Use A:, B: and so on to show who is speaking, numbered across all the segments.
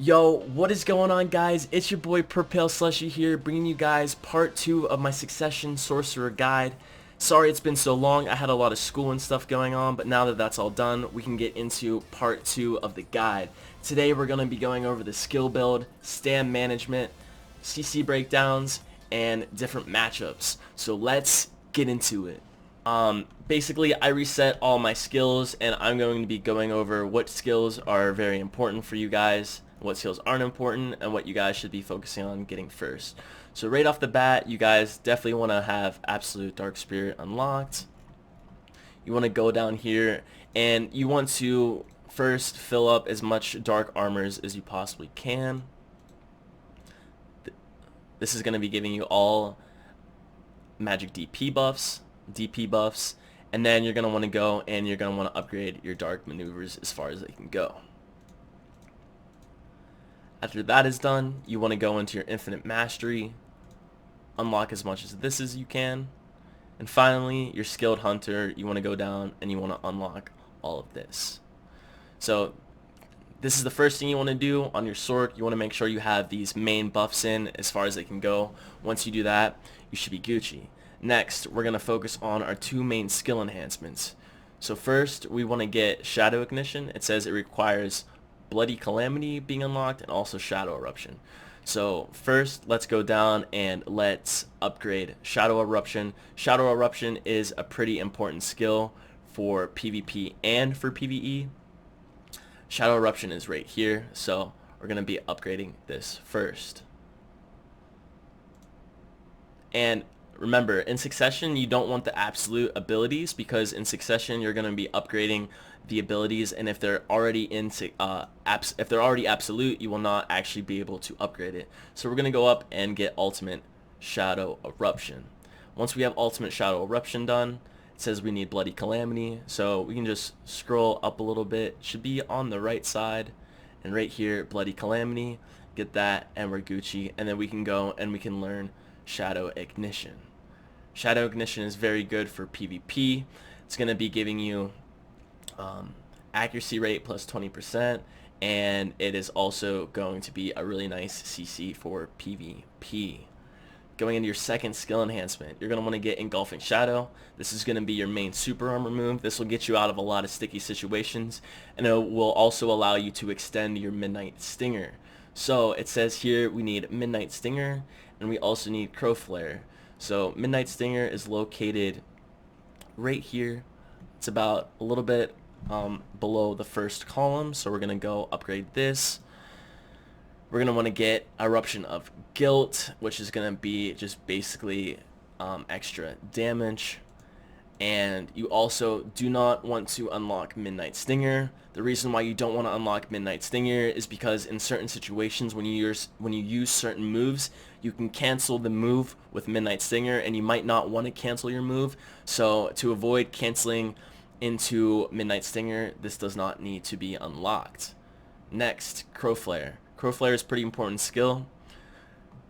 A: Yo, what is going on, guys? It's your boy Purpale Slushy here, bringing you guys part 2 of my Succession Sorcerer guide. Sorry it's been so long, I had a lot of school and stuff going on, but now that that's all done, we can get into part 2 of the guide. Today we're going to be going over the skill build, stand management, CC breakdowns, and different matchups. So let's get into it. Basically, I reset all my skills, and I'm going to be going over what skills are very important for you guys, what skills aren't important, and what you guys should be focusing on getting first. So right off the bat, you guys definitely want to have Absolute Dark Spirit unlocked. You want to go down here, and you want to first fill up as much Dark Armors as you possibly can. This is going to be giving you all magic DP buffs, and then you're going to want to go and you're going to want to upgrade your dark maneuvers as far as they can go. After that is done, you want to go into your infinite mastery, unlock as much as this as you can, and finally your skilled hunter, you want to go down and you want to unlock all of this. So this is the first thing you want to do on your sword. You want to make sure you have these main buffs in as far as they can go. Once you do that, you should be Gucci. Next, we're going to focus on our two main skill enhancements. So first, we want to get Shadow Ignition. It says it requires Bloody Calamity being unlocked and also Shadow Eruption. So first, let's go down and let's upgrade Shadow Eruption. Shadow Eruption is a pretty important skill for PvP and for PvE. Shadow Eruption is right here, so we're going to be upgrading this first. And remember, in Succession, you don't want the absolute abilities, because in Succession, you're going to be upgrading the abilities, and if they're already absolute, you will not actually be able to upgrade it. So we're going to go up and get Ultimate Shadow Eruption. Once we have Ultimate Shadow Eruption done, it says we need Bloody Calamity, so we can just scroll up a little bit. It should be on the right side, and right here, Bloody Calamity, get that, and we're Gucci, and then we can go and we can learn Shadow Ignition. Shadow Ignition is very good for PvP. It's going to be giving you accuracy rate plus 20%, and it is also going to be a really nice CC for PvP. Going into your second skill enhancement, you're going to want to get Engulfing Shadow. This is going to be your main super armor move. This will get you out of a lot of sticky situations, and it will also allow you to extend your Midnight Stinger. So it says here we need Midnight Stinger, and we also need Crow Flare. So Midnight Stinger is located right here. It's about a little bit below the first column, so we're going to go upgrade this. We're going to want to get Eruption of Guilt, which is going to be just basically extra damage. And you also do not want to unlock Midnight Stinger. The reason why you don't want to unlock Midnight Stinger is because in certain situations when you use certain moves, you can cancel the move with Midnight Stinger, and you might not want to cancel your move. So to avoid canceling into Midnight Stinger, this does not need to be unlocked. Next, Crow Flare. Crow Flare is a pretty important skill.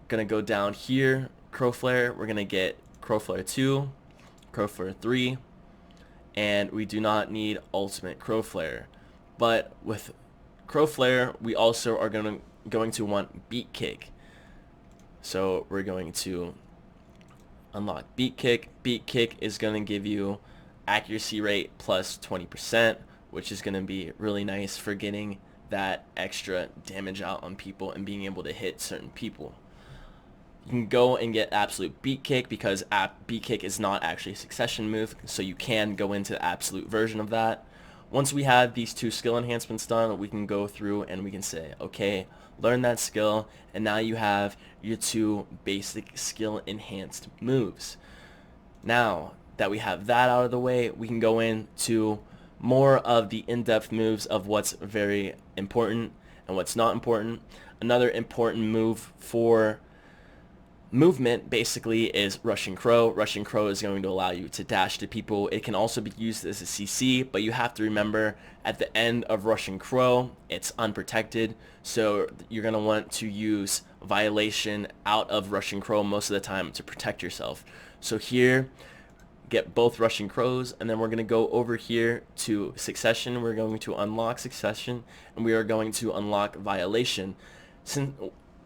A: Gonna go down here, Crow Flare. We're gonna get Crow Flare 2, Crow Flare 3, and we do not need Ultimate Crow Flare. But with Crow Flare, we also are going to want Beat Kick. So we're going to unlock Beat Kick. Beat Kick is going to give you accuracy rate plus 20%, which is going to be really nice for getting that extra damage out on people and being able to hit certain people. You can go and get Absolute Beat Kick, because Beat Kick is not actually a Succession move, so you can go into the absolute version of that. Once we have these two skill enhancements done, we can go through and we can say, okay, learn that skill, and now you have your two basic skill enhanced moves. Now that we have that out of the way, we can go into more of the in-depth moves of what's very important and what's not important. Another important move for movement basically is Rushing Crow. Rushing Crow is going to allow you to dash to people. It can also be used as a CC, but you have to remember at the end of Rushing Crow, it's unprotected, so you're going to want to use Violation out of Rushing Crow most of the time to protect yourself. So here, get both Rushing Crows, and then we're going to go over here to Succession. We're going to unlock Succession, and we are going to unlock Violation. Since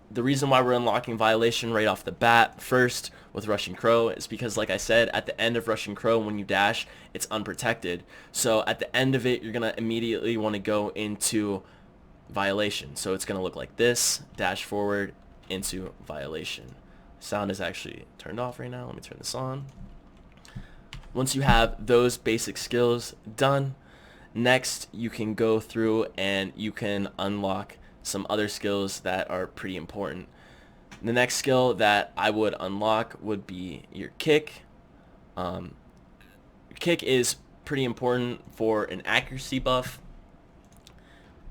A: the reason why we're unlocking Violation right off the bat first with Rushing Crow is because, like I said, at the end of Rushing Crow, when you dash, it's unprotected. So at the end of it, you're going to immediately want to go into Violation. So it's going to look like this, dash forward into Violation. Sound is actually turned off right now. Let me turn this on. Once you have those basic skills done, next you can go through and you can unlock some other skills that are pretty important. The next skill that I would unlock would be your kick. Kick is pretty important for an accuracy buff.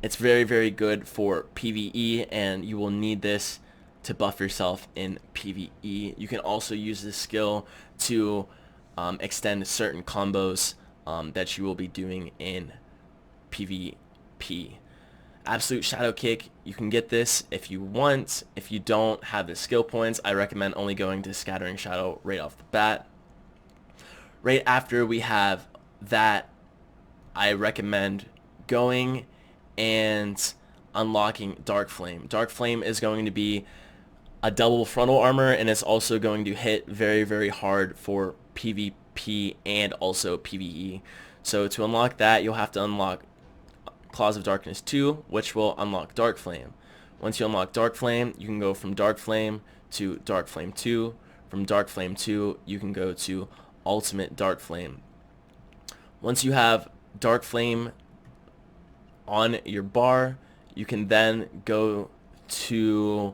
A: It's very, very good for PvE, and you will need this to buff yourself in PvE. You can also use this skill to extend certain combos that you will be doing in PvP. Absolute Shadow Kick, you can get this if you want. If you don't have the skill points, I recommend only going to Scattering Shadow right off the bat. Right after we have that, I recommend going and unlocking Dark Flame. Dark Flame is going to be a double frontal armor, and it's also going to hit very, very hard for PvP and also PvE. So to unlock that, you'll have to unlock Claws of Darkness 2, which will unlock Dark Flame. Once you unlock Dark Flame, you can go from Dark Flame to Dark Flame 2. From Dark Flame 2, you can go to Ultimate Dark Flame. Once you have Dark Flame on your bar, you can then go to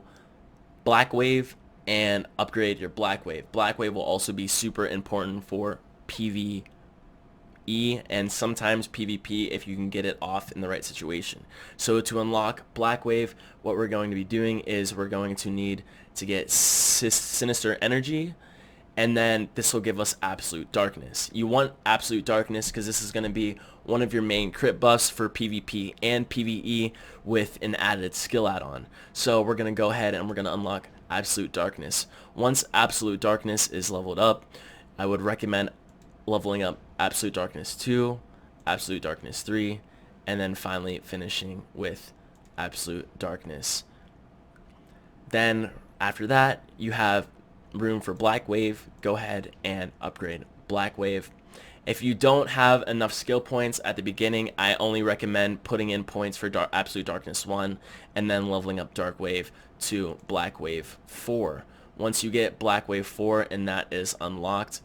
A: Black Wave and upgrade your Black Wave. Black Wave will also be super important for PvE and sometimes PvP if you can get it off in the right situation. So to unlock Black Wave, what we're going to be doing is we're going to need to get Sinister Energy, and then this will give us Absolute Darkness. You want Absolute Darkness because this is going to be one of your main crit buffs for PvP and PvE with an added skill add-on. So we're going to go ahead and we're going to unlock Absolute Darkness. Once Absolute Darkness is leveled up, I would recommend leveling up Absolute Darkness 2, Absolute Darkness 3, and then finally finishing with Absolute Darkness. Then after that, you have room for Black Wave. Go ahead and upgrade Black Wave. If you don't have enough skill points at the beginning, I only recommend putting in points for Absolute Darkness 1 and then leveling up Dark Wave to Black Wave 4. Once you get Black Wave 4 and that is unlocked,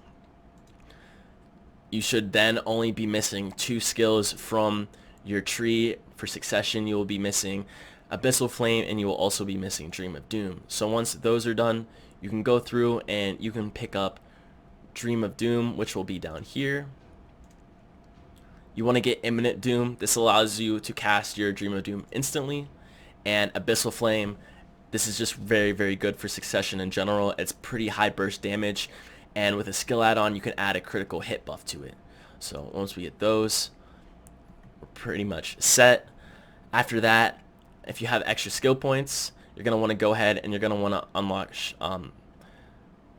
A: you should then only be missing 2 skills from your tree. For Succession, you will be missing Abyssal Flame, and you will also be missing Dream of Doom. So once those are done, you can go through and you can pick up Dream of Doom, which will be down here. You want to get Imminent Doom. This allows you to cast your Dream of Doom instantly. And Abyssal Flame, this is just very, very good for Succession in general. It's pretty high burst damage, and with a skill add-on, you can add a critical hit buff to it. So once we get those, we're pretty much set. After that, if you have extra skill points, you're going to want to go ahead and you're going to want to unlock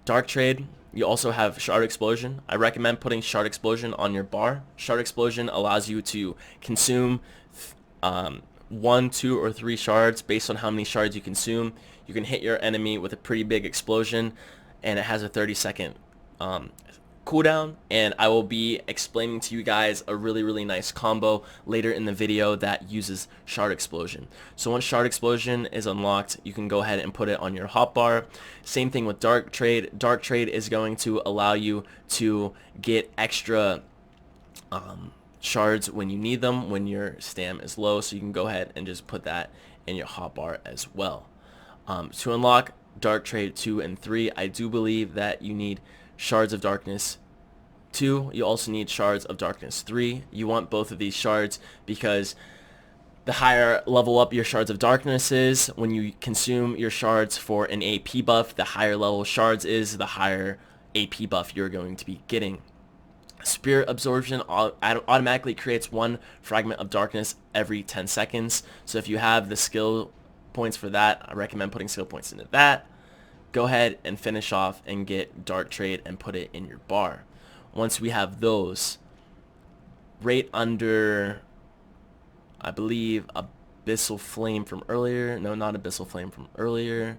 A: Dark Trade. You also have Shard Explosion. I recommend putting Shard Explosion on your bar. Shard Explosion allows you to consume 1, 2, or 3 shards based on how many shards you consume. You can hit your enemy with a pretty big explosion, and it has a 30-second cooldown, and I will be explaining to you guys a really, really nice combo later in the video that uses Shard Explosion. So once Shard Explosion is unlocked, you can go ahead and put it on your hotbar. Same thing with Dark Trade. Dark Trade is going to allow you to get extra shards when you need them, when your stam is low, so you can go ahead and just put that in your hotbar as well. To unlock Dark Trade 2 and 3, I do believe that you need Shards of Darkness 2. You also need Shards of Darkness 3. You want both of these shards because the higher level up your Shards of Darkness is, when you consume your shards for an AP buff, the higher level shards is, the higher AP buff you're going to be getting. Spirit Absorption automatically creates 1 fragment of darkness every 10 seconds. So if you have the skill points for that, I recommend putting skill points into that. Go ahead and finish off and get Dark Trade and put it in your bar. once we have those, right under, I believe, Abyssal Flame from earlier. No, not Abyssal Flame from earlier.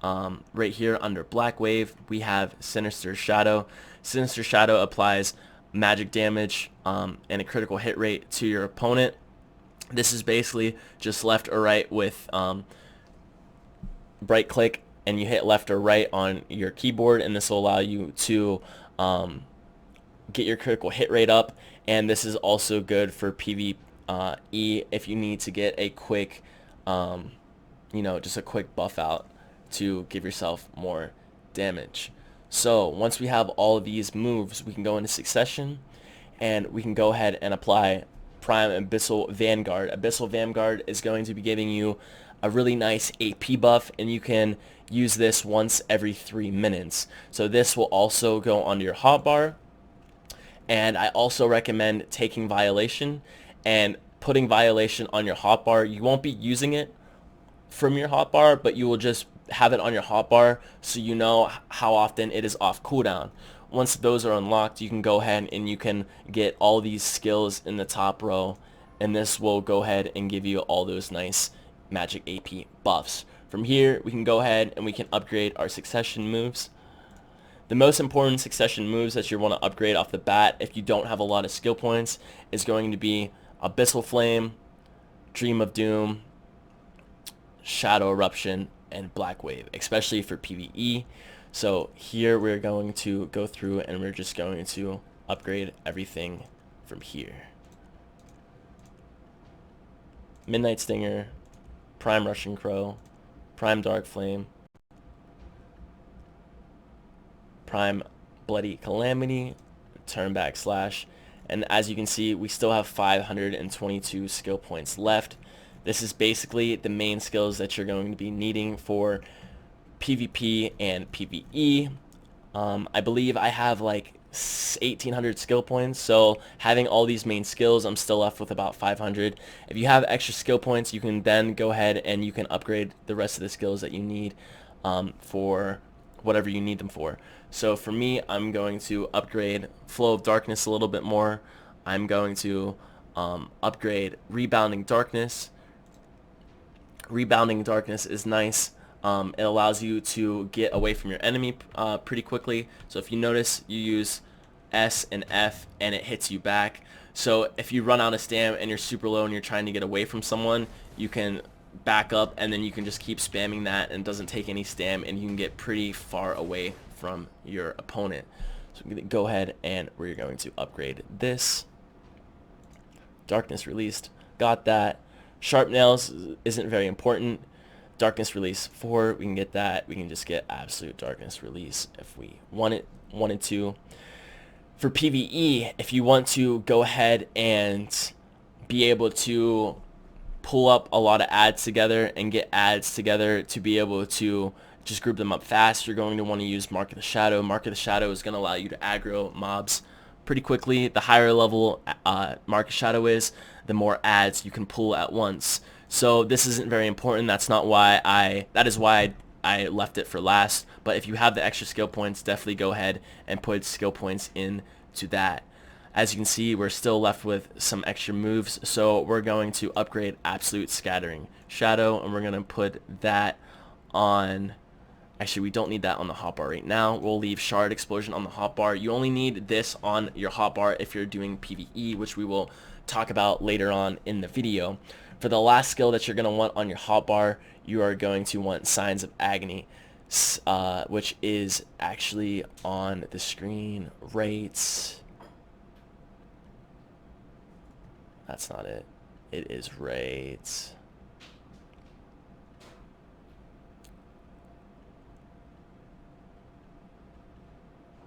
A: Right here under Black Wave, we have Sinister Shadow. Sinister Shadow applies magic damage and a critical hit rate to your opponent. This is basically just left or right with right click, and you hit left or right on your keyboard, and this will allow you to get your critical hit rate up. And this is also good for PvE if you need to get a quick, just a quick buff out to give yourself more damage. So once we have all of these moves, we can go into succession, and we can go ahead and apply Prime Abyssal Vanguard. Abyssal Vanguard is going to be giving you a really nice AP buff, and you can use this once every 3 minutes. So this will also go onto your hotbar. And I also recommend taking Violation and putting Violation on your hotbar. You won't be using it from your hotbar, but you will just have it on your hotbar so you know how often it is off cooldown. Once those are unlocked, you can go ahead and you can get all these skills in the top row, and this will go ahead and give you all those nice magic AP buffs. From here, we can go ahead and we can upgrade our succession moves. The most important succession moves that you want to upgrade off the bat, if you don't have a lot of skill points, is going to be Abyssal Flame, Dream of Doom, Shadow Eruption, and Black Wave, especially for PvE. So here we're going to go through and we're just going to upgrade everything from here. Midnight Stinger, Prime Russian Crow, Prime Dark Flame, Prime Bloody Calamity, Turn Back Slash, and as you can see, we still have 522 skill points left. This is basically the main skills that you're going to be needing for PvP and PvE. I believe I have like 1,800 skill points, so having all these main skills, I'm still left with about 500. If you have extra skill points, you can then go ahead and you can upgrade the rest of the skills that you need for whatever you need them for. So for me, I'm going to upgrade Flow of Darkness a little bit more. I'm going to upgrade Rebounding Darkness. Rebounding Darkness is nice. It allows you to get away from your enemy pretty quickly. So if you notice, you use S and F and it hits you back. So if you run out of stam and you're super low and you're trying to get away from someone, you can back up and then you can just keep spamming that, and it doesn't take any stam, and you can get pretty far away from your opponent. So I'm going to go ahead and we're going to upgrade this. Darkness Released, got that. Sharp Nails isn't very important. Darkness Release 4, we can get that. We can just get Absolute Darkness Release if we wanted to. For PvE, if you want to go ahead and be able to pull up a lot of ads together and get ads together to be able to just group them up fast, you're going to want to use Mark of the Shadow. Mark of the Shadow is going to allow you to aggro mobs pretty quickly. The higher level Mark of Shadow is, the more ads you can pull at once. So this isn't very important. That is why I left it for last. But if you have the extra skill points, definitely go ahead and put skill points into that. As you can see, we're still left with some extra moves, so we're going to upgrade Absolute Scattering Shadow, and we're going to put that on. Actually, we don't need that on the hotbar right now. We'll leave Shard Explosion on the hotbar. You only need this on your hotbar if you're doing PvE, which we will talk about later on in the video. For the last skill that you're going to want on your hotbar, you are going to want Signs of Agony, which is actually on the screen right. That's not it. It is right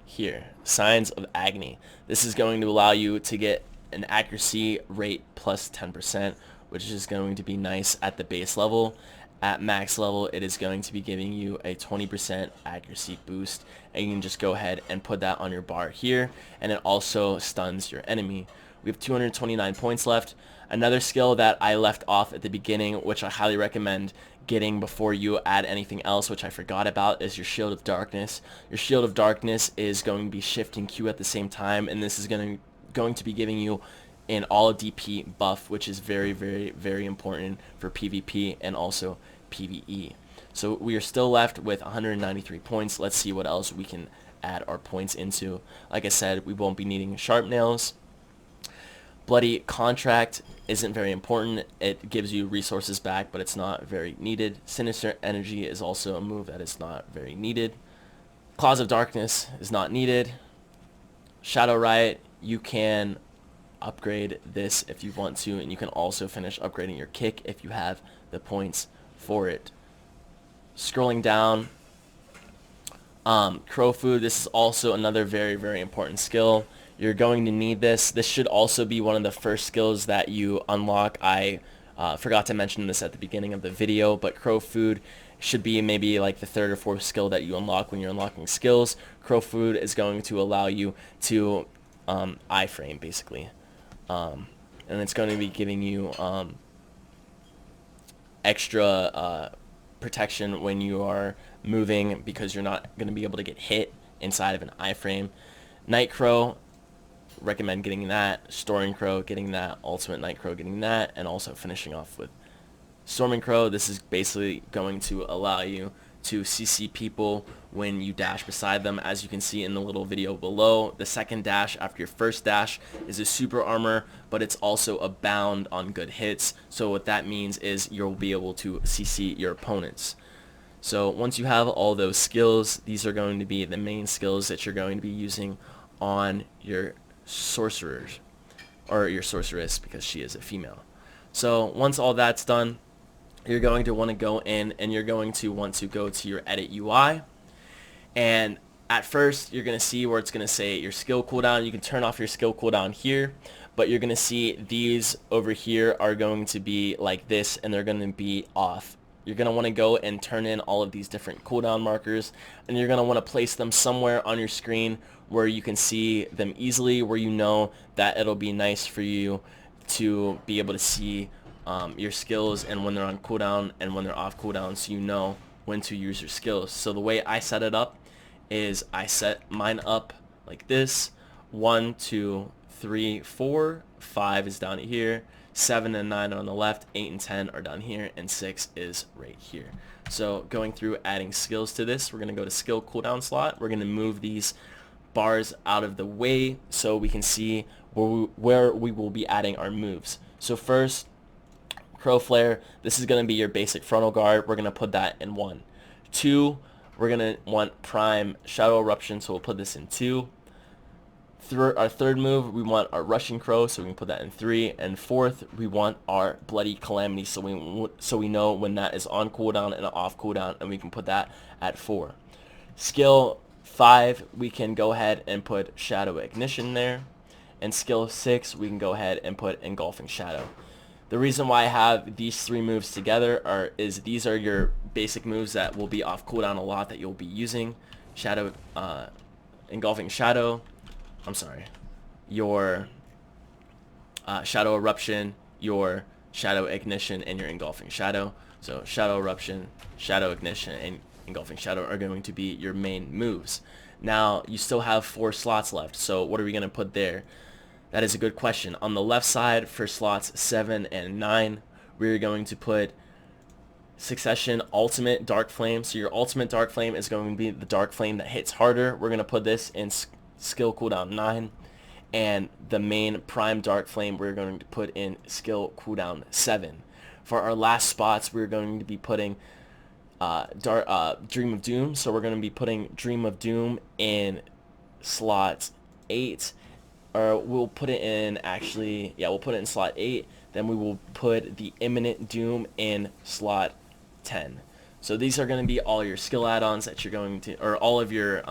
A: here. Signs of Agony. This is going to allow you to get an accuracy rate plus 10%, which is going to be nice at the base level. At max level, it is going to be giving you a 20% accuracy boost, and you can just go ahead and put that on your bar here, and it also stuns your enemy. We have 229 points left. Another skill that I left off at the beginning, which I highly recommend getting before you add anything else, which I forgot about, is your Shield of Darkness. Your Shield of Darkness is going to be shifting Q at the same time, and this is going to be giving you an all DP buff, which is very, very, very important for PvP and also PvE. So we are still left with 193 points. Let's see what else we can add our points into. Like I said, we won't be needing Sharp Nails. Bloody Contract isn't very important. It gives you resources back, but it's not very needed. Sinister Energy is also a move that is not very needed. Claws of Darkness is not needed. Shadow Riot, you can upgrade this if you want to, and you can also finish upgrading your kick if you have the points for it. Scrolling down, Crow Food, this is also another very, very important skill. You're going to need this. This should also be one of the first skills that you unlock. I forgot to mention this at the beginning of the video, but Crow Food should be maybe like the third or fourth skill that you unlock when you're unlocking skills. Crow Food is going to allow you to iframe, basically. And it's going to be giving you extra protection when you are moving, because you're not going to be able to get hit inside of an iframe. Night Crow, recommend getting that. Storming Crow, getting that. Ultimate Night Crow, getting that. And also finishing off with Storming Crow. This is basically going to allow you to CC people when you dash beside them. As you can see in the little video below, the second dash after your first dash is a super armor, but it's also a bound on good hits. So what that means is you'll be able to CC your opponents. So once you have all those skills, these are going to be the main skills that you're going to be using on your sorcerers, or your sorceress, because she is a female. So once all that's done, you're going to want to go in and you're going to want to go to your edit UI, and at first you're going to see where it's going to say your skill cooldown. You can turn off your skill cooldown here, but you're going to see these over here are going to be like this, and they're going to be off. You're going to want to go and turn in all of these different cooldown markers, and you're going to want to place them somewhere on your screen where you can see them easily, where you know that it'll be nice for you to be able to see your skills and when they're on cooldown and when they're off cooldown, so you know when to use your skills. So the way I set it up is I set mine up like this. 1, 2, 3, 4, 5 is down here, 7 and 9 are on the left, 8 and 10 are down here, and 6 is right here. So going through adding skills to this, we're going to go to skill cooldown slot. We're going to move these bars out of the way so we can see where we will be adding our moves. So first, Crow Flare, this is going to be your basic frontal guard. We're going to put that in 1. 2, we're going to want Prime Shadow Eruption, so we'll put this in 2. Our third move, we want our Rushing Crow, so we can put that in 3. And fourth, we want our Bloody Calamity, so we know when that is on cooldown and off cooldown, and we can put that at 4. Skill 5, we can go ahead and put Shadow Ignition there. And skill 6, we can go ahead and put Engulfing Shadow. The reason why I have these 3 moves together is these are your basic moves that will be off cooldown a lot that you'll be using. Engulfing Shadow, your Shadow Eruption, your Shadow Ignition, and your Engulfing Shadow. So Shadow Eruption, Shadow Ignition, and Engulfing Shadow are going to be your main moves. Now you still have 4 slots left, so what are we going to put there? That is a good question. On the left side for slots 7 and 9, we're going to put Succession Ultimate Dark Flame. So your Ultimate Dark Flame is going to be the Dark Flame that hits harder. We're going to put this in skill cooldown 9. And the main Prime Dark Flame we're going to put in skill cooldown 7. For our last spots, we're going to be putting Dream of Doom. So we're going to be putting Dream of Doom in slot 8. Or we'll put it in, we'll put it in slot 8. Then we will put the Imminent Doom in slot 10. So these are going to be all your skill add-ons that you're going to, or all of your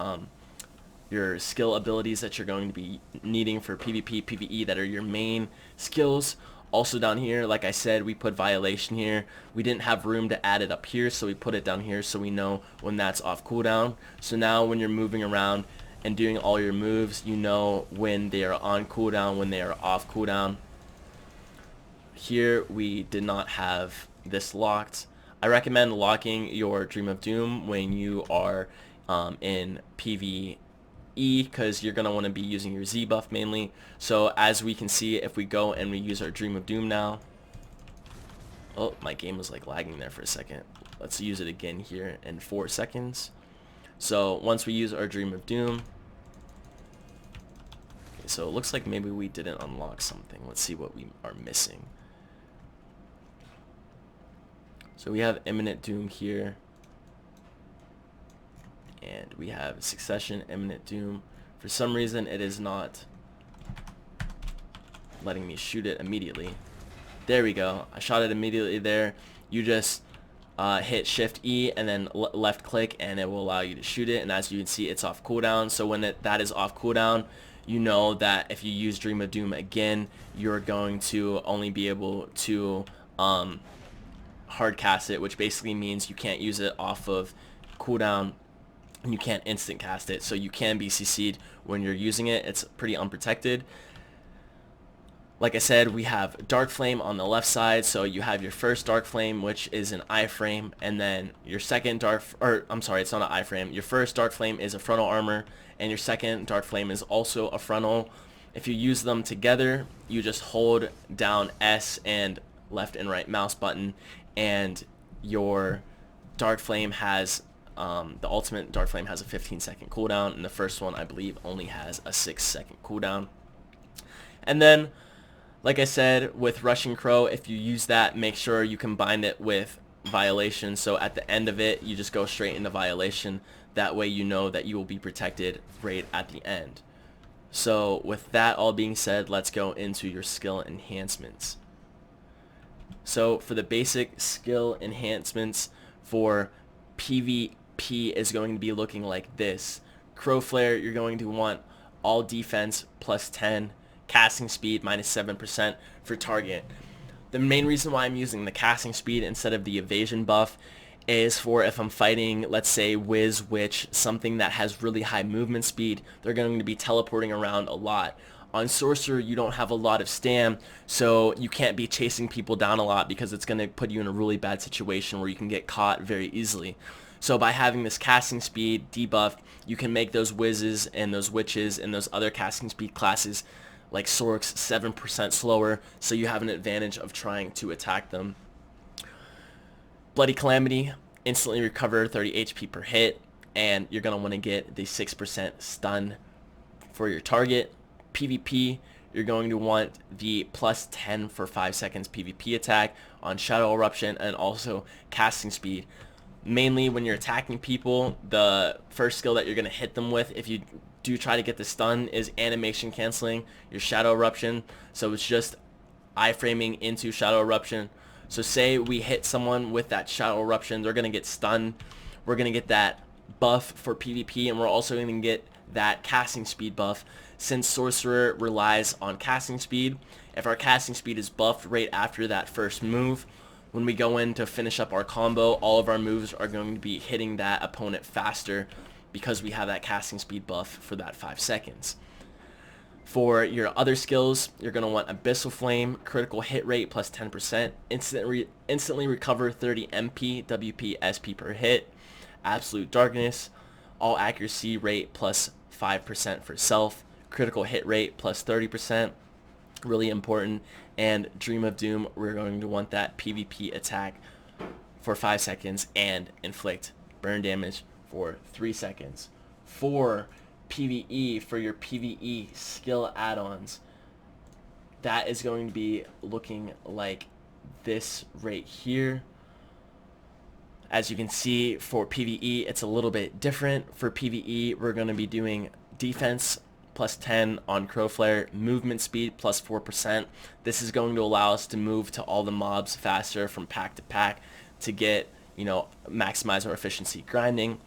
A: skill abilities that you're going to be needing for PvP, PvE, that are your main skills. Also down here, like I said, we put Violation here. We didn't have room to add it up here, so we put it down here so we know when that's off cooldown. So now when you're moving around and doing all your moves, you know when they are on cooldown, when they are off cooldown. Here we did not have this locked. I recommend locking your Dream of Doom when you are in PvE, because you're going to want to be using your Z buff mainly. So as we can see, if we go and we use our Dream of Doom now, oh, my game was like lagging there for a second. Let's use it again here in 4 seconds. So once we use our Dream of Doom, okay, so it looks like maybe we didn't unlock something. Let's see what we are missing. So we have Imminent Doom here, and we have Succession, Imminent Doom. For some reason it is not letting me shoot it immediately. There we go. I shot it immediately there. You just hit Shift E and then left click, and it will allow you to shoot it. And as you can see, it's off cooldown. So when that is off cooldown, you know that if you use Dream of Doom again, you're going to only be able to hard cast it, which basically means you can't use it off of cooldown and you can't instant cast it. So you can be CC'd when you're using it. It's pretty unprotected. Like I said, we have Dark Flame on the left side, so you have your first Dark Flame, which is an iframe, and then your second it's not an iframe. Your first Dark Flame is a frontal armor, and your second Dark Flame is also a frontal. If you use them together, you just hold down S and left and right mouse button, and your Dark Flame has the ultimate Dark Flame has a 15-second cooldown, and the first one I believe only has a 6-second cooldown. And then, like I said, with Rushing Crow, if you use that, make sure you combine it with Violation. So at the end of it, you just go straight into Violation. That way you know that you will be protected right at the end. So with that all being said, let's go into your skill enhancements. So for the basic skill enhancements for PvP is going to be looking like this. Crow Flare, you're going to want all defense plus 10, casting speed minus 7% for target. The main reason why I'm using the casting speed instead of the evasion buff is for if I'm fighting, let's say, Wiz Witch, something that has really high movement speed, they're going to be teleporting around a lot. On Sorcerer, you don't have a lot of stam, so you can't be chasing people down a lot because it's going to put you in a really bad situation where you can get caught very easily. So by having this casting speed debuff, you can make those Wizzes and those Witches and those other casting speed classes like Sorks 7% slower, so you have an advantage of trying to attack them. Bloody Calamity, instantly recover 30 HP per hit, and you're going to want to get the 6% stun for your target. PvP, you're going to want the plus 10 for 5 seconds PvP attack on Shadow Eruption, and also casting speed. Mainly when you're attacking people, the first skill that you're going to hit them with, if you do try to get the stun, is animation canceling your Shadow Eruption. So it's just iframing into Shadow Eruption. So say we hit someone with that Shadow Eruption, they're going to get stunned. We're going to get that buff for PvP, and we're also going to get that casting speed buff. Since Sorcerer relies on casting speed, if our casting speed is buffed right after that first move, when we go in to finish up our combo, all of our moves are going to be hitting that opponent faster because we have that casting speed buff for that 5 seconds. For your other skills, you're going to want Abyssal Flame, critical hit rate plus 10%, instantly recover 30 MP, WP, SP per hit, Absolute Darkness, all accuracy rate plus 5% for self, critical hit rate plus 30%, really important, and Dream of Doom, we're going to want that PvP attack for 5 seconds and inflict burn damage for 3 seconds. For PvE, for your PvE skill add-ons, that is going to be looking like this right here. As you can see, for PvE, it's a little bit different. For PvE, we're going to be doing defense plus 10 on Crow Flare, movement speed plus 4%. This is going to allow us to move to all the mobs faster from pack to pack to get, maximize our efficiency grinding.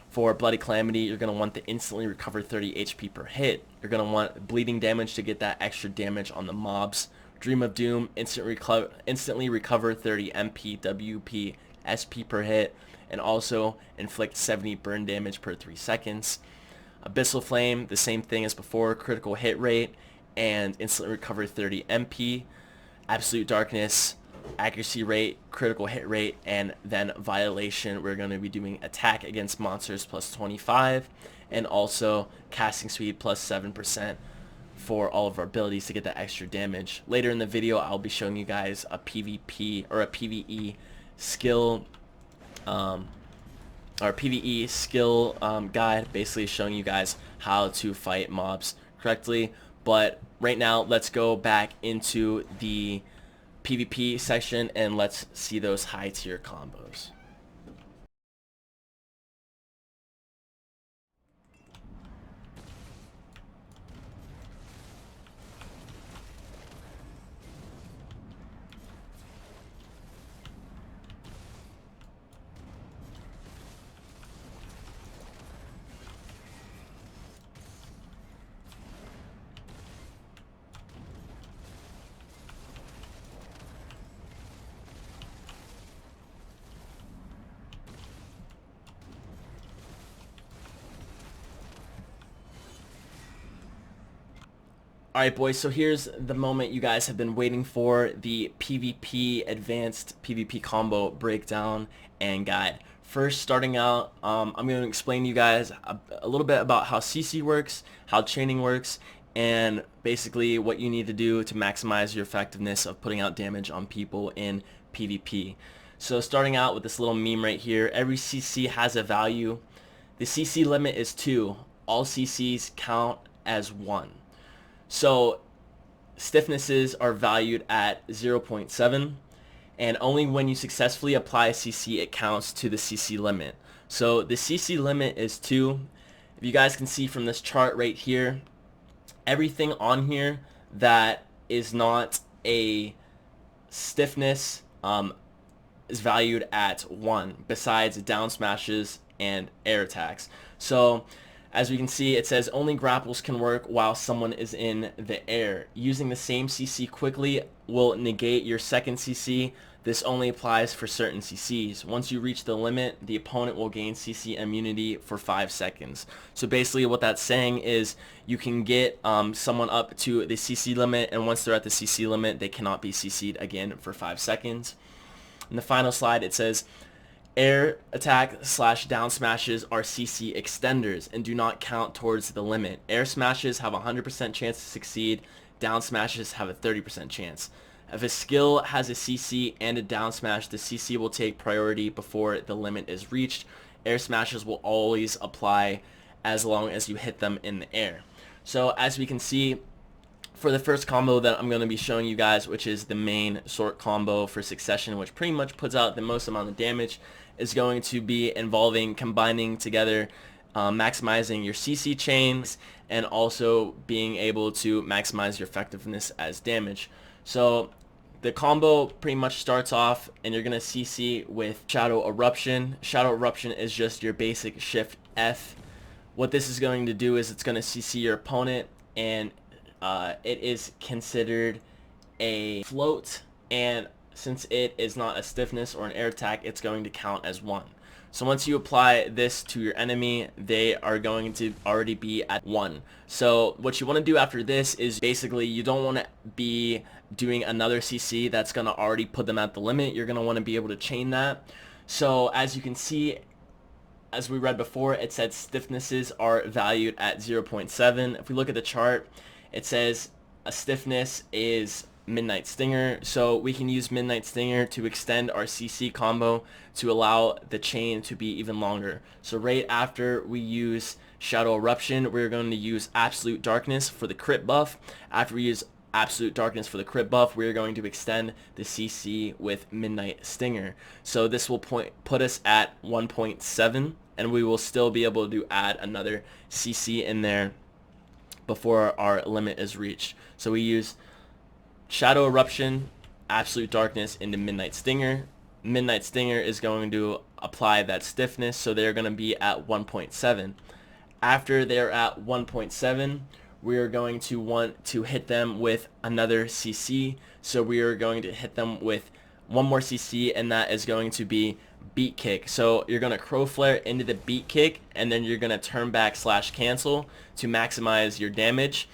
A: For Bloody Calamity, you're going to want the instantly recover 30 HP per hit. You're going to want bleeding damage to get that extra damage on the mobs. Dream of Doom, instantly recover 30 MP, WP, SP per hit, and also inflict 70 burn damage per 3 seconds. Abyssal Flame, the same thing as before, critical hit rate and instantly recover 30 MP. Absolute Darkness, accuracy rate, critical hit rate, and then Violation, we're going to be doing attack against monsters plus 25, and also casting speed plus 7% for all of our abilities to get that extra damage. Later in the video, I'll be showing you guys a PvP or a PvE skill our PvE skill guide, basically showing you guys how to fight mobs correctly. But right now, let's go back into the PvP section and let's see those high tier combos. Alright boys, so here's the moment you guys have been waiting for, the PvP advanced PvP combo breakdown and guide. First, starting out, I'm going to explain to you guys a little bit about how CC works, how chaining works, and basically what you need to do to maximize your effectiveness of putting out damage on people in PvP. So starting out with this little meme right here, every CC has a value. The CC limit is 2. All CCs count as 1. So stiffnesses are valued at 0.7, and only when you successfully apply a CC it counts to the CC limit. So the CC limit is 2. If you guys can see from this chart right here, everything on here that is not a stiffness is valued at 1, besides down smashes and air attacks. So as we can see, it says only grapples can work while someone is in the air. Using the same CC quickly will negate your second CC. This only applies for certain CCs. Once you reach the limit, the opponent will gain CC immunity for 5 seconds. So basically what that's saying is you can get someone up to the CC limit, and once they're at the CC limit, they cannot be CC'd again for 5 seconds. In the final slide, it says air attack / down smashes are CC extenders and do not count towards the limit. Air smashes have a 100% chance to succeed. Down smashes have a 30% chance. If a skill has a CC and a down smash, the CC will take priority before the limit is reached. Air smashes will always apply as long as you hit them in the air. So as we can see, for the first combo that I'm going to be showing you guys, which is the main sort combo for Succession, which pretty much puts out the most amount of damage, is going to be involving combining together maximizing your CC chains and also being able to maximize your effectiveness as damage. So the combo pretty much starts off and you're going to CC with Shadow Eruption. Shadow Eruption is just your basic Shift F. What this is going to do is it's going to CC your opponent, and it is considered a float, and since it is not a stiffness or an air attack, it's going to count as 1. So once you apply this to your enemy, they are going to already be at 1. So what you want to do after this is basically you don't want to be doing another CC that's going to already put them at the limit. You're going to want to be able to chain that. So as you can see, as we read before, it said stiffnesses are valued at 0.7. If we look at the chart, it says a stiffness is Midnight Stinger, so we can use Midnight Stinger to extend our CC combo to allow the chain to be even longer. So right after we use Shadow Eruption, we're going to use Absolute Darkness for the crit buff. After we use Absolute Darkness for the crit buff, we're going to extend the CC with Midnight Stinger. So this will put us at 1.7, and we will still be able to add another CC in there before our limit is reached. So we use Shadow Eruption, Absolute Darkness into Midnight Stinger. Midnight Stinger is going to apply that stiffness, so they're going to be at 1.7. After they're at 1.7, we are going to want to hit them with another CC, so we are going to hit them with one more CC, and that is going to be beat kick. So you're going to crow flare into the beat kick, and then you're going to turn back / cancel to maximize your damage.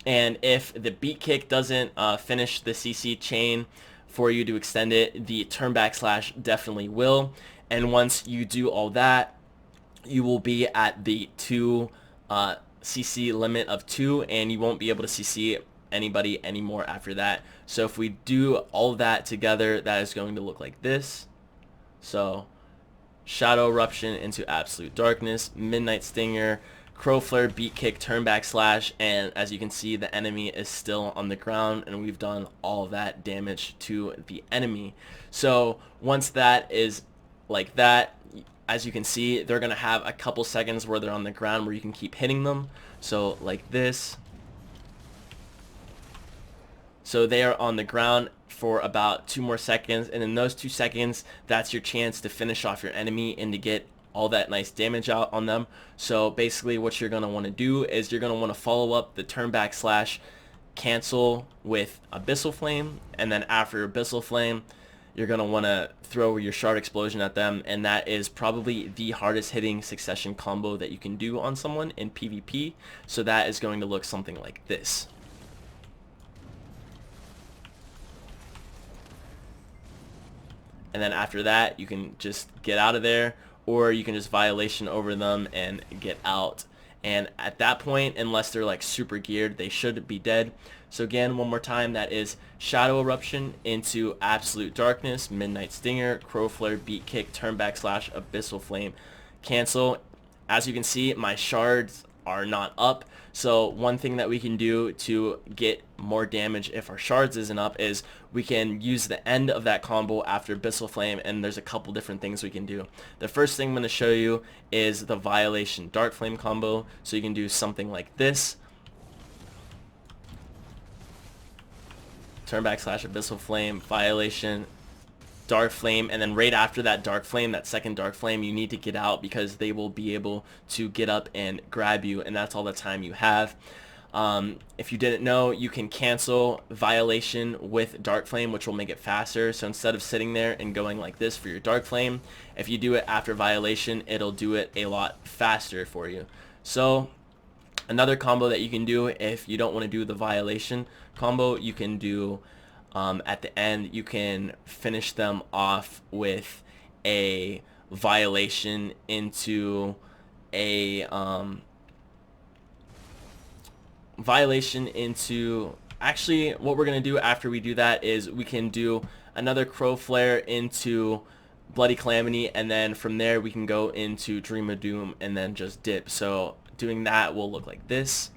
A: And if the beat kick doesn't finish the CC chain for you to extend it, the turn back / definitely will. And once you do all that, you will be at the 2 CC limit of 2, and you won't be able to CC anybody anymore after that. So if we do all that together, that is going to look like this. So Shadow Eruption into Absolute Darkness, Midnight Stinger, Crow Flare, Beat Kick, Turn back /, and as you can see, the enemy is still on the ground, and we've done all of that damage to the enemy. So once that is like that, as you can see, they're going to have a couple seconds where they're on the ground where you can keep hitting them. So like this. So they are on the ground for about 2 more seconds, and in those 2 seconds, that's your chance to finish off your enemy and to get all that nice damage out on them. So basically what you're going to want to do is you're going to want to follow up the turn back / cancel with Abyssal Flame, and then after Abyssal Flame, you're going to want to throw your Shard Explosion at them, and that is probably the hardest hitting succession combo that you can do on someone in PvP. So that is going to look something like this. And then after that, you can just get out of there, or you can just violation over them and get out. And at that point, unless they're like super geared, they should be dead. So again, one more time, that is Shadow Eruption into Absolute Darkness, Midnight Stinger, Crow Flare, Beat Kick, Turn back / Abyssal Flame, cancel. As you can see, my shards are not up. So one thing that we can do to get more damage if our shards isn't up is we can use the end of that combo after Abyssal Flame, and there's a couple different things we can do. The first thing I'm going to show you is the Violation Dark Flame combo. So you can do something like this. Turn back / Abyssal Flame, Violation, Dark Flame, and then right after that Dark Flame, that second Dark Flame, you need to get out because they will be able to get up and grab you, and that's all the time you have. If you didn't know, you can cancel Violation with Dark Flame, which will make it faster. So instead of sitting there and going like this for your Dark Flame, if you do it after Violation, it'll do it a lot faster for you. So another combo that you can do if you don't want to do the Violation combo, you can do at the end, you can finish them off with a Violation into a actually what we're going to do after we do that is we can do another Crow Flare into Bloody Calamity, and then from there we can go into Dream of Doom and then just dip. So doing that will look like this.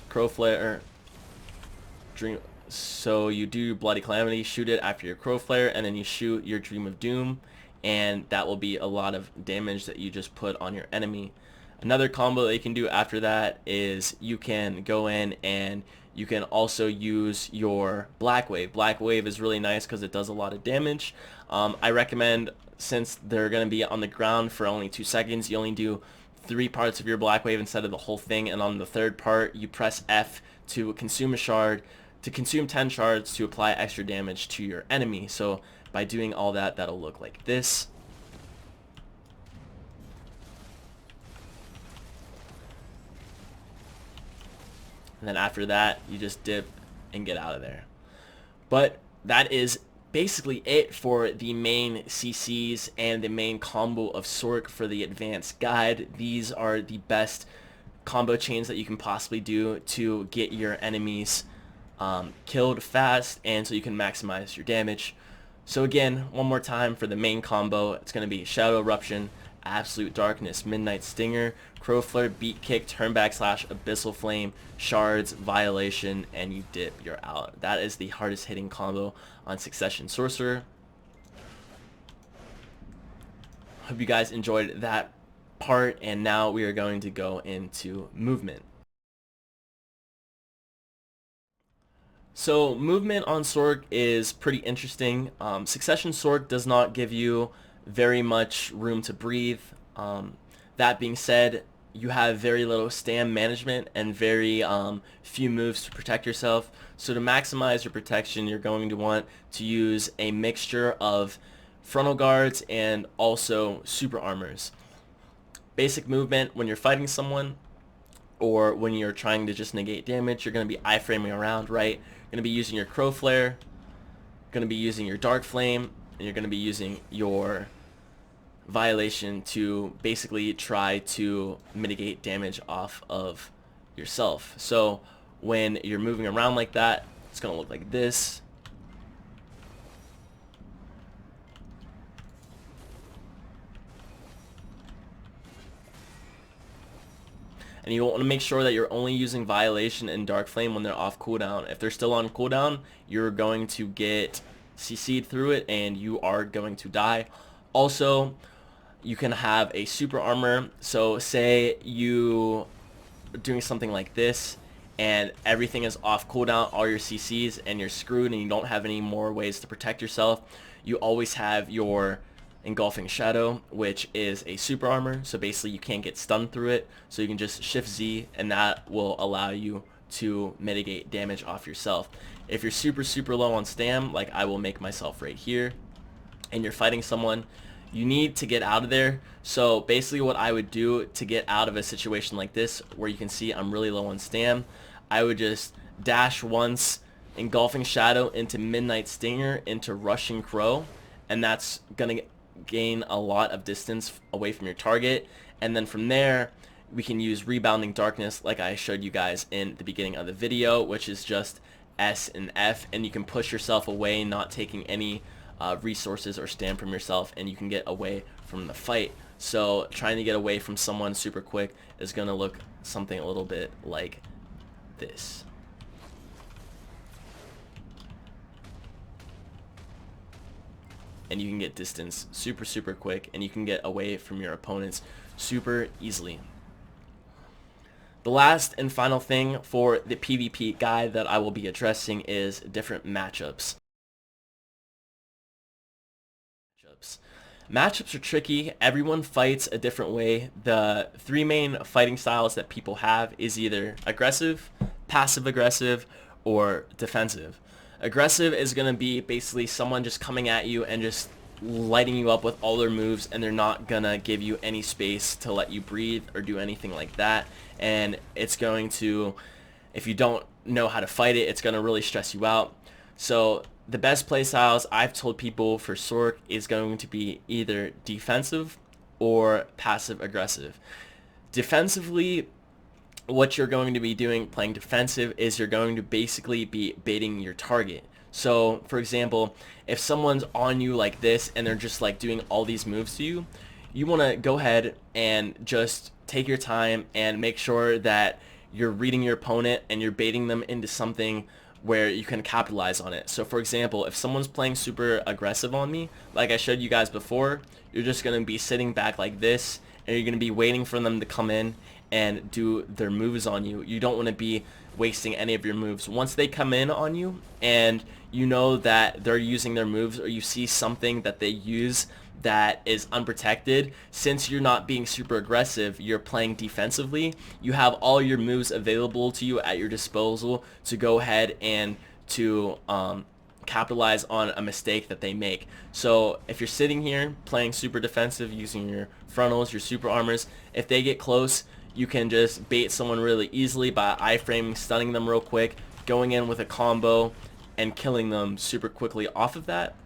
A: Crow Flare, Dream. So you do Bloody Calamity, shoot it after your Crow Flare, and then you shoot your Dream of Doom, and that will be a lot of damage that you just put on your enemy. Another combo that you can do after that is you can go in and you can also use your Black Wave. Black Wave is really nice because it does a lot of damage. I recommend, since they're going to be on the ground for only 2 seconds, you only do 3 parts of your Black Wave instead of the whole thing, and on the third part you press F to consume a shard, to consume 10 shards to apply extra damage to your enemy. So by doing all that, that'll look like this. And then after that, you just dip and get out of there. But that is basically it for the main CCs and the main combo of Sorc for the advanced guide. These are the best combo chains that you can possibly do to get your enemies killed fast, and so you can maximize your damage. So again, one more time for the main combo, it's going to be Shadow Eruption, Absolute Darkness, Midnight Stinger, Crow Flare, Beat Kick, Turn back / Abyssal Flame, Shards, Violation, and you dip, you're out. That is the hardest hitting combo on Succession Sorcerer. Hope you guys enjoyed that part, and now we are going to go into movement. So movement on Sorc is pretty interesting. Succession Sorc does not give you very much room to breathe. That being said, you have very little stam management and very few moves to protect yourself. So to maximize your protection, you're going to want to use a mixture of frontal guards and also super armors. Basic movement when you're fighting someone or when you're trying to just negate damage, you're going to be iframing around, right? You're going to be using your Crow Flare, going to be using your Dark Flame, and you're going to be using your Violation to basically try to mitigate damage off of yourself. So when you're moving around like that, it's going to look like this. And you want to make sure that you're only using Violation and Dark Flame when they're off cooldown. If they're still on cooldown, you're going to get CC'd through it and you are going to die. Also, you can have a super armor. So say you are doing something like this and everything is off cooldown, all your CCs, and you're screwed and you don't have any more ways to protect yourself. You always have your Engulfing Shadow, which is a super armor, so basically you can't get stunned through it, so you can just shift Z and that will allow you to mitigate damage off yourself. If you're super low on stam, like I will make myself right here, and you're fighting someone, you need to get out of there. So basically what I would do to get out of a situation like this where you can see I'm really low on stam, I would just dash once, Engulfing Shadow into Midnight Stinger into Rushing Crow, and that's gonna gain a lot of distance away from your target. And then from there we can use Rebounding Darkness like I showed you guys in the beginning of the video, which is just S and F, and you can push yourself away, not taking any resources or stam from yourself, and you can get away from the fight. So trying to get away from someone super quick is going to look something a little bit like this. And you can get distance super quick, and you can get away from your opponents super easily. The last and final thing for the PvP guide that I will be addressing is different matchups. Matchups are tricky. Everyone fights a different way. The three main fighting styles that people have is either aggressive, passive aggressive, or defensive. Aggressive is going to be basically someone just coming at you and just lighting you up with all their moves, and they're not going to give you any space to let you breathe or do anything like that. And it's going to, if you don't know how to fight it, it's going to really stress you out. So the best play styles I've told people for Sorc is going to be either defensive or passive aggressive. Defensively, what you're going to be doing playing defensive is you're going to basically be baiting your target. So for example, if someone's on you like this and they're just like doing all these moves to you, you want to go ahead and just take your time and make sure that you're reading your opponent and you're baiting them into something where you can capitalize on it. So for example, if someone's playing super aggressive on me, like I showed you guys before, you're just going to be sitting back like this, and you're going to be waiting for them to come in and do their moves on you. You don't want to be wasting any of your moves. Once they come in on you and you know that they're using their moves, or you see something that they use that is unprotected, since you're not being super aggressive, you're playing defensively, you have all your moves available to you at your disposal to go ahead and to capitalize on a mistake that they make. So if you're sitting here playing super defensive using your frontals, your super armors, if they get close, you can just bait someone really easily by iframing, stunning them real quick, going in with a combo and killing them super quickly off of that.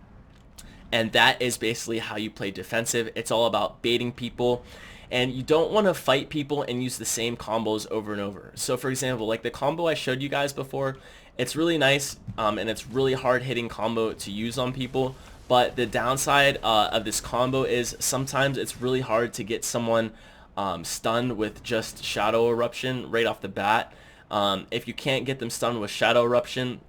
A: And that is basically how you play defensive. It's all about baiting people, and you don't want to fight people and use the same combos over and over. So for example, like the combo I showed you guys before, it's really nice and it's really hard hitting combo to use on people, but the downside of this combo is sometimes it's really hard to get someone stunned with just Shadow Eruption right off the bat. If you can't get them stunned with Shadow Eruption,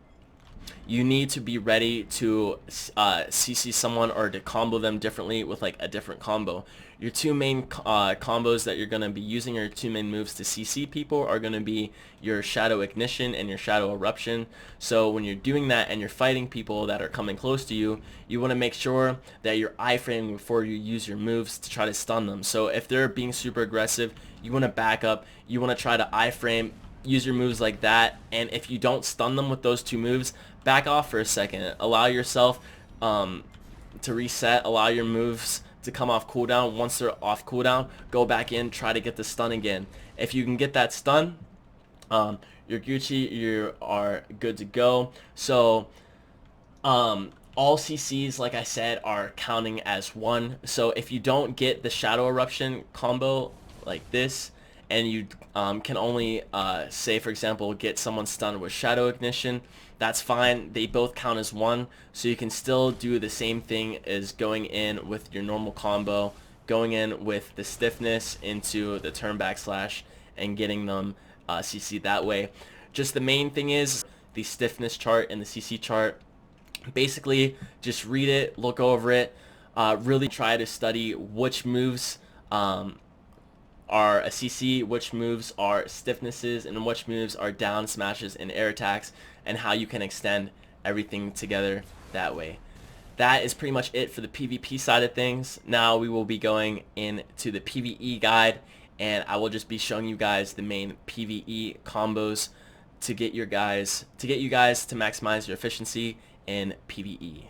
A: you need to be ready to CC someone or to combo them differently with like a different combo. Your two main combos that you're going to be using, or your two main moves to CC people, are going to be your Shadow Ignition and your Shadow Eruption. So when you're doing that and you're fighting people that are coming close to you, you want to make sure that you're iframing before you use your moves to try to stun them. So if they're being super aggressive, you want to back up, you want to try to iframe, use your moves like that, and if you don't stun them with those two moves, back off for a second. Allow yourself to reset, allow your moves to come off cooldown. Once they're off cooldown, go back in, try to get the stun again. If you can get that stun, you're Gucci, you are good to go. So all CCs, like I said, are counting as one. So if you don't get the Shadow Eruption combo like this, and you can only, say for example, get someone stunned with Shadow Ignition, that's fine. They both count as one, so you can still do the same thing as going in with your normal combo, going in with the stiffness into the turn backslash and getting them CC that way. Just the main thing is the stiffness chart and the CC chart. Basically, just read it, look over it, really try to study which moves are a CC, which moves are stiffnesses, and which moves are down smashes and air attacks, and how you can extend everything together that way. That is pretty much it for the PvP side of things. Now we will be going into the PvE guide, and I will just be showing you guys the main PvE combos to get you guys to maximize your efficiency in PvE.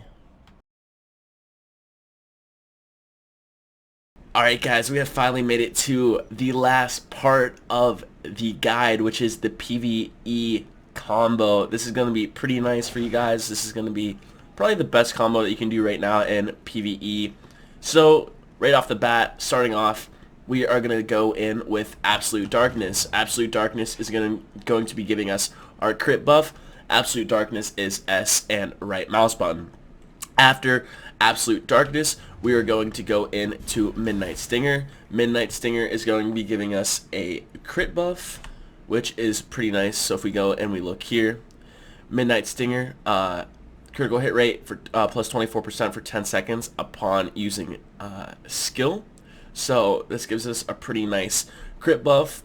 A: Alright guys, we have finally made it to the last part of the guide, which is the PvE combo. This is going to be pretty nice for you guys. This is going to be probably the best combo that you can do right now in PvE. So right off the bat, starting off, we are going to go in with Absolute Darkness. Absolute Darkness is going to be giving us our crit buff. Absolute Darkness is S and right mouse button. After Absolute Darkness, we are going to go into Midnight Stinger. Midnight Stinger is going to be giving us a crit buff, which is pretty nice. So if we go and we look here, Midnight Stinger, critical hit rate for plus 24% for 10 seconds upon using skill. So this gives us a pretty nice crit buff.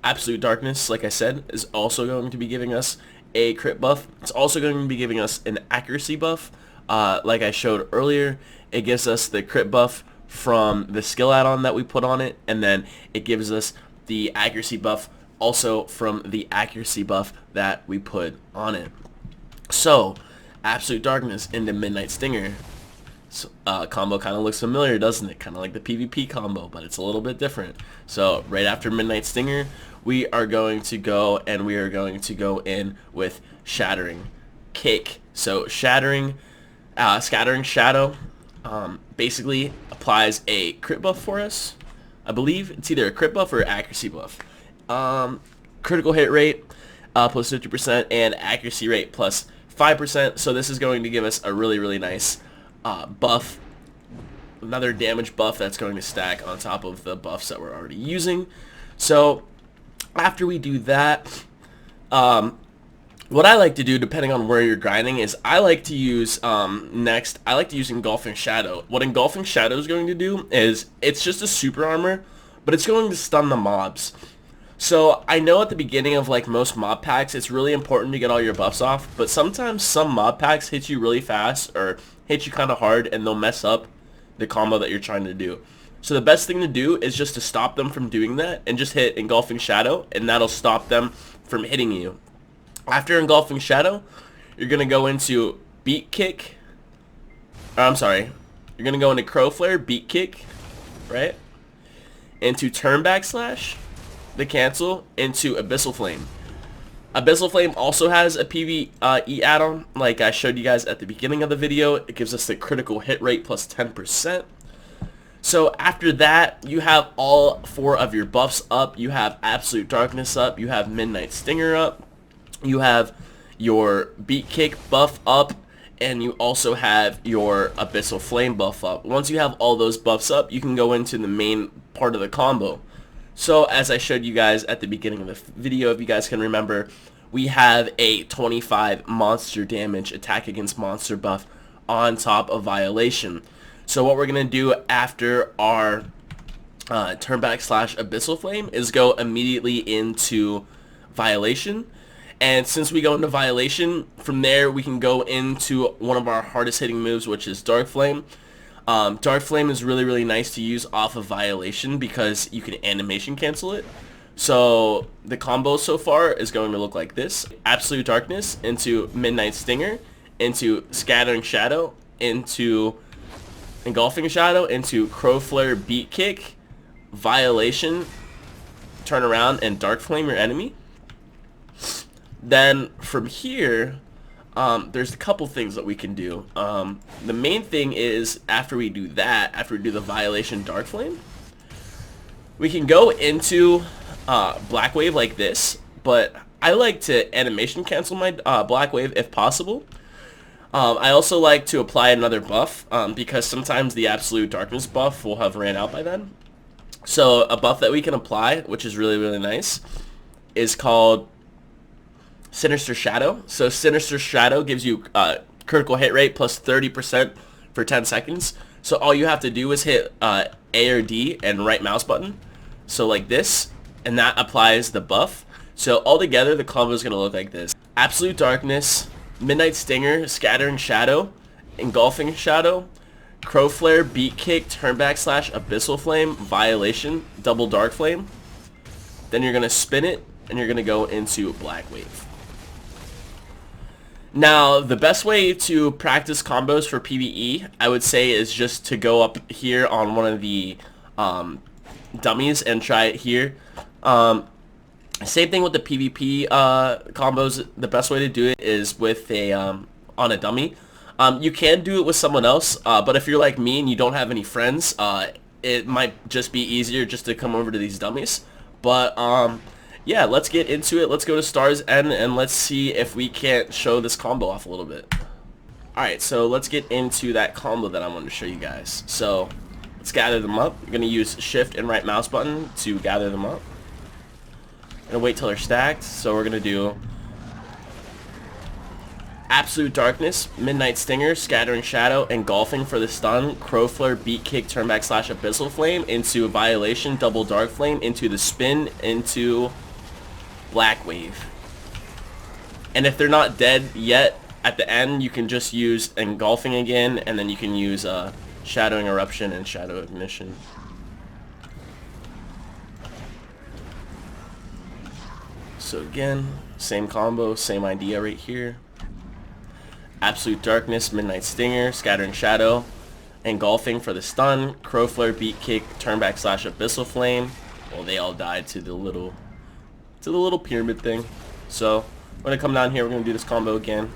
A: Absolute Darkness, like I said, is also going to be giving us a crit buff. It's also going to be giving us an accuracy buff. Like I showed earlier, it gives us the crit buff from the skill add-on that we put on it, and then it gives us the accuracy buff also from the accuracy buff that we put on it. So, Absolute Darkness into Midnight Stinger. So, combo kind of looks familiar, doesn't it? Kind of like the PvP combo, but it's a little bit different. So, right after Midnight Stinger, we are going to go in with Shattering Kick. So, Scattering Shadow basically applies a crit buff for us. I believe it's either a crit buff or accuracy buff. Critical hit rate plus 50% and accuracy rate plus 5%. So this is going to give us a really nice buff. Another damage buff that's going to stack on top of the buffs that we're already using. So after we do that, what I like to do, depending on where you're grinding, is I like to use, next, I like to use Engulfing Shadow. What Engulfing Shadow is going to do is, it's just a super armor, but it's going to stun the mobs. So, I know at the beginning of, like, most mob packs, it's really important to get all your buffs off, but sometimes some mob packs hit you really fast, or hit you kind of hard, and they'll mess up the combo that you're trying to do. So the best thing to do is just to stop them from doing that, and just hit Engulfing Shadow, and that'll stop them from hitting you. After Engulfing Shadow, you're going to go into Beat Kick. I'm sorry. You're going to go into Crow Flare, Beat Kick, right? Into Turn Backslash, the cancel, into Abyssal Flame. Abyssal Flame also has a PvE add-on, like I showed you guys at the beginning of the video. It gives us the critical hit rate plus 10%. So after that, you have all 4 of your buffs up. You have Absolute Darkness up. You have Midnight Stinger up. You have your Beat Kick buff up, and you also have your Abyssal Flame buff up. Once you have all those buffs up, you can go into the main part of the combo. So as I showed you guys at the beginning of the video, if you guys can remember, we have a 25 monster damage attack against monster buff on top of Violation. So what we're going to do after our turnback / Abyssal Flame is go immediately into Violation. And since we go into Violation, from there we can go into one of our hardest hitting moves, which is Dark Flame. Dark Flame is really nice to use off of Violation because you can animation cancel it. So the combo so far is going to look like this: Absolute Darkness into Midnight Stinger, into Scattering Shadow, into Engulfing Shadow, into Crow Flare Beat Kick, Violation, turn around, and Dark Flame your enemy. Then from here, there's a couple things that we can do. The main thing is after we do that, after we do the Violation Dark Flame, we can go into Black Wave like this, but I like to animation cancel my Black Wave if possible. I also like to apply another buff because sometimes the Absolute Darkness buff will have ran out by then. So a buff that we can apply, which is really nice, is called Sinister Shadow. So Sinister Shadow gives you critical hit rate plus 30% for 10 seconds. So all you have to do is hit A or D and right mouse button. So like this, and that applies the buff. So altogether the combo is going to look like this: Absolute Darkness, Midnight Stinger, Scattering Shadow, Engulfing Shadow, Crow Flare, Beat Kick, Turnback / Abyssal Flame, Violation, Double Dark Flame. Then you're going to spin it, and you're going to go into Black Wave. Now, the best way to practice combos for PvE, I would say, is just to go up here on one of the dummies and try it here. Same thing with the PvP combos. The best way to do it is with a on a dummy. You can do it with someone else, but if you're like me and you don't have any friends, it might just be easier just to come over to these dummies. But yeah, let's get into it. Let's go to Star's End and let's see if we can't show this combo off a little bit. Alright, so let's get into that combo that I wanted to show you guys. So let's gather them up. You're going to use shift and right mouse button to gather them up. Gonna wait till they're stacked. So we're gonna do Absolute Darkness, Midnight Stinger, Scattering Shadow, Engulfing for the stun, Crow Flare, Beat Kick, Turnback / Abyssal Flame into Violation, Double Dark Flame into the spin, into Black Wave. And if they're not dead yet, at the end you can just use Engulfing again, and then you can use Shadowing Eruption and Shadow Ignition. So again, same combo, same idea right here. Absolute Darkness, Midnight Stinger, Scattering Shadow, Engulfing for the stun, Crow Flare, Beat Kick, Turnback / Abyssal Flame. Well, they all died to the little pyramid thing. So we're gonna come down here. We're gonna do this combo again.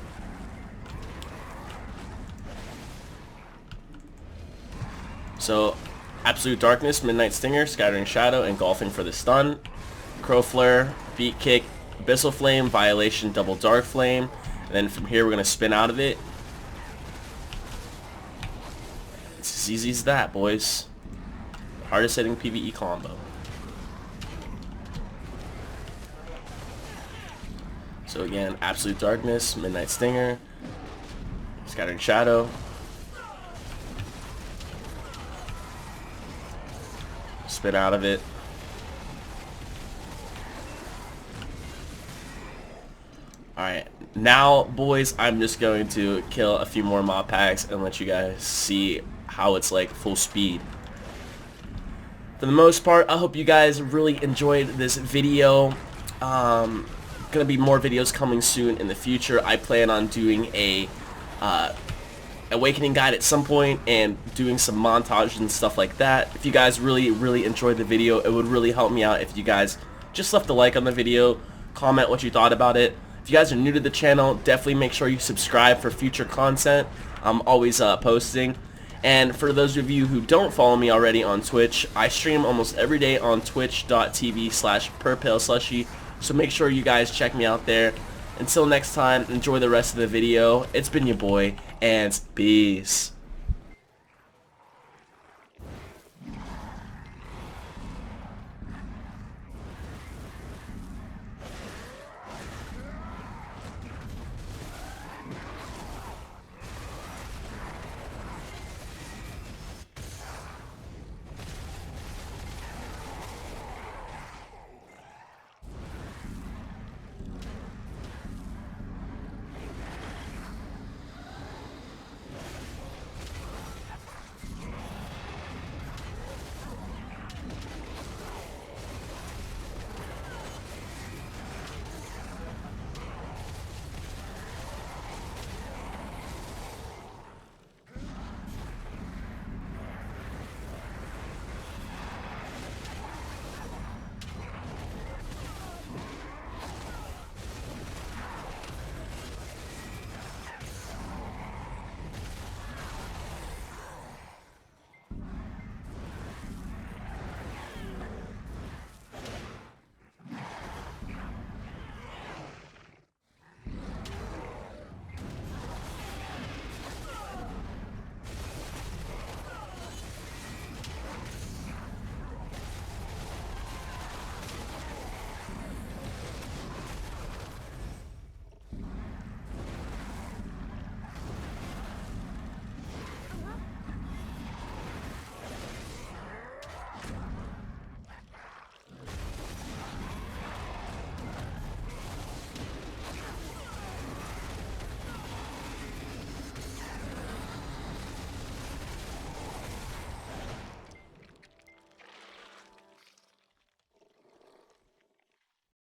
A: So Absolute Darkness, Midnight Stinger, Scattering Shadow, Engulfing for the stun, Crow Flare, Beat Kick, Abyssal Flame, Violation, Double Dark Flame, and then from here we're going to spin out of it. It's as easy as that, boys. Hardest hitting PvE combo. So again, Absolute Darkness, Midnight Stinger, Scattering Shadow, spin out of it. Alright, now boys, I'm just going to kill a few more mob packs and let you guys see how it's like full speed. For the most part, I hope you guys really enjoyed this video. Gonna be more videos coming soon in the future. I plan on doing a Awakening guide at some point and doing some montage and stuff like that. If you guys really enjoyed the video, it would really help me out if you guys just left a like on the video, comment what you thought about it. If you guys are new to the channel, definitely make sure you subscribe for future content. I'm always posting. And for those of you who don't follow me already on Twitch, I stream almost every day on twitch.tv/purpaleslushy. So make sure you guys check me out there. Until next time, enjoy the rest of the video. It's been your boy, and peace.